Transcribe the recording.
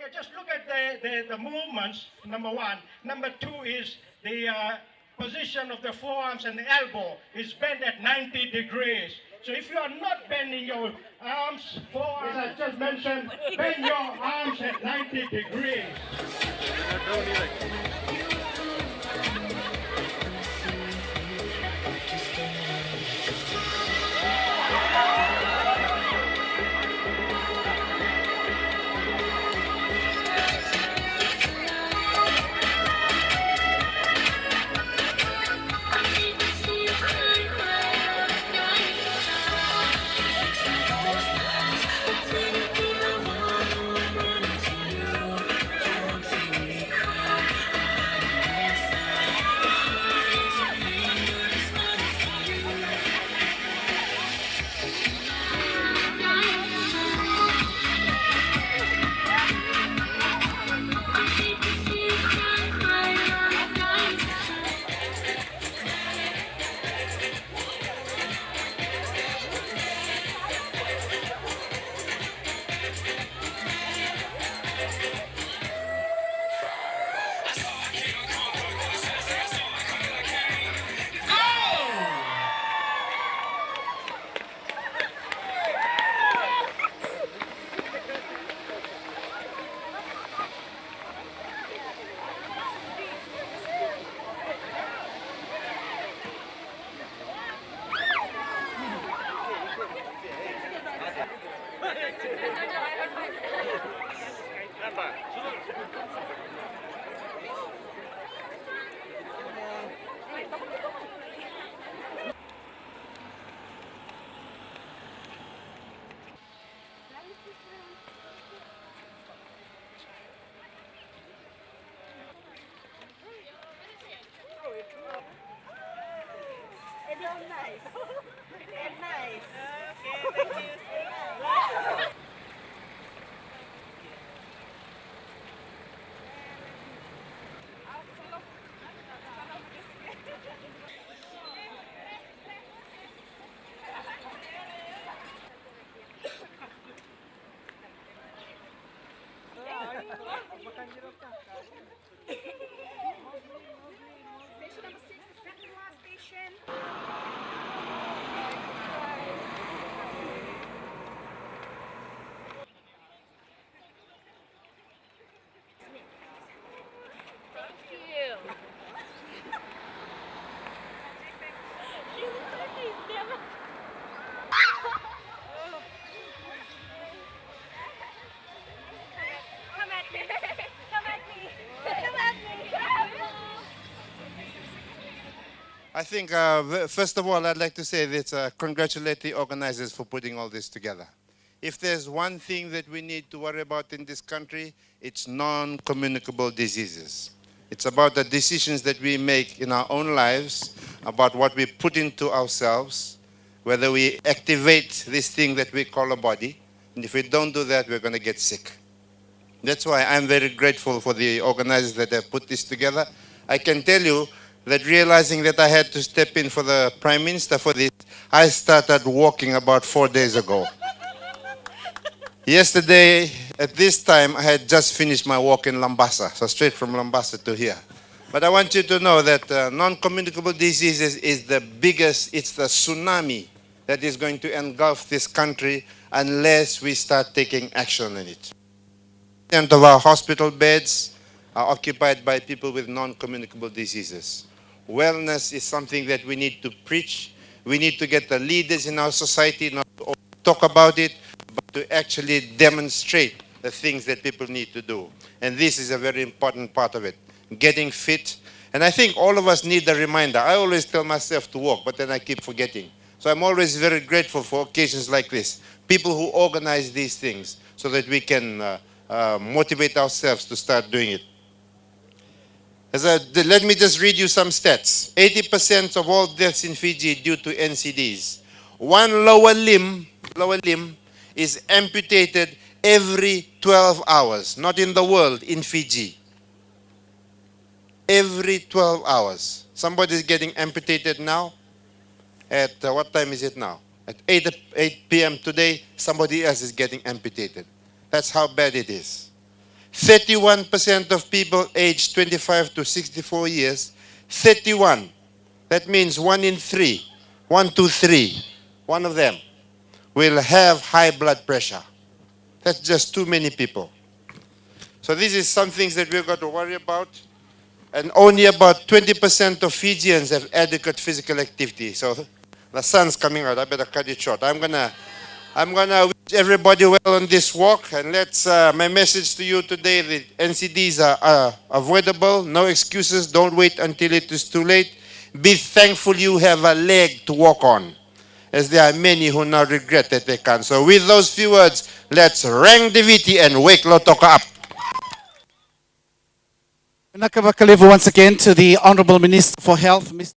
Okay, just look at the movements, number one. Number two is the position of the forearms and the elbow is bent at 90 degrees. So if you are not bending your arms, forearms, as I just mentioned, bend your arms at 90 degrees. Station number 6, the second last station. Thank you. Come at me. Come at me. Come at me. I think, first of all, I'd like to say that congratulate the organizers for putting all this together. If there's one thing that we need to worry about in this country, it's non-communicable diseases. It's about the decisions that we make in our own lives, about what we put into ourselves, whether we activate this thing that we call a body, and if we don't do that, we're going to get sick. That's why I'm very grateful for the organizers that have put this together. I can tell you that realizing that I had to step in for the Prime Minister for this, I started walking about 4 days ago. Yesterday, at this time, I had just finished my walk in Lambasa, so straight from Lambasa to here. But I want you to know that non-communicable diseases is the biggest, it's the tsunami that is going to engulf this country unless we start taking action on it. Of our hospital beds are occupied by people with non-communicable diseases. Wellness is something that we need to preach. We need to get the leaders in our society not to talk about it, but to actually demonstrate the things that people need to do. And this is a very important part of it, getting fit. And I think all of us need a reminder. I always tell myself to walk, but then I keep forgetting. So I'm always very grateful for occasions like this, people who organize these things so that we can motivate ourselves to start doing it. Let me just read you some stats. 80% of all deaths in Fiji due to NCDs. One lower limb is amputated every 12 hours. Not in the world, in Fiji. Every 12 hours. Somebody is getting amputated now. At what time is it now? At 8 p.m. today, somebody else is getting amputated. That's how bad it is. 31% of people aged 25 to 64 years, 31. That means 1 in 3, 1 to 3, one of them will have high blood pressure. That's just too many people. So this is some things that we've got to worry about. And only about 20% of Fijians have adequate physical activity. So the sun's coming out. I better cut it short. I'm gonna wish everybody well on this walk. And let's my message to you today: the NCDs are avoidable. No excuses. Don't wait until it is too late. Be thankful you have a leg to walk on, as there are many who now regret that they can't. So with those few words, let's rang Diviti and wake Lautoka up. Nakabakalivu once again to the Honorable Minister for Health, Mr.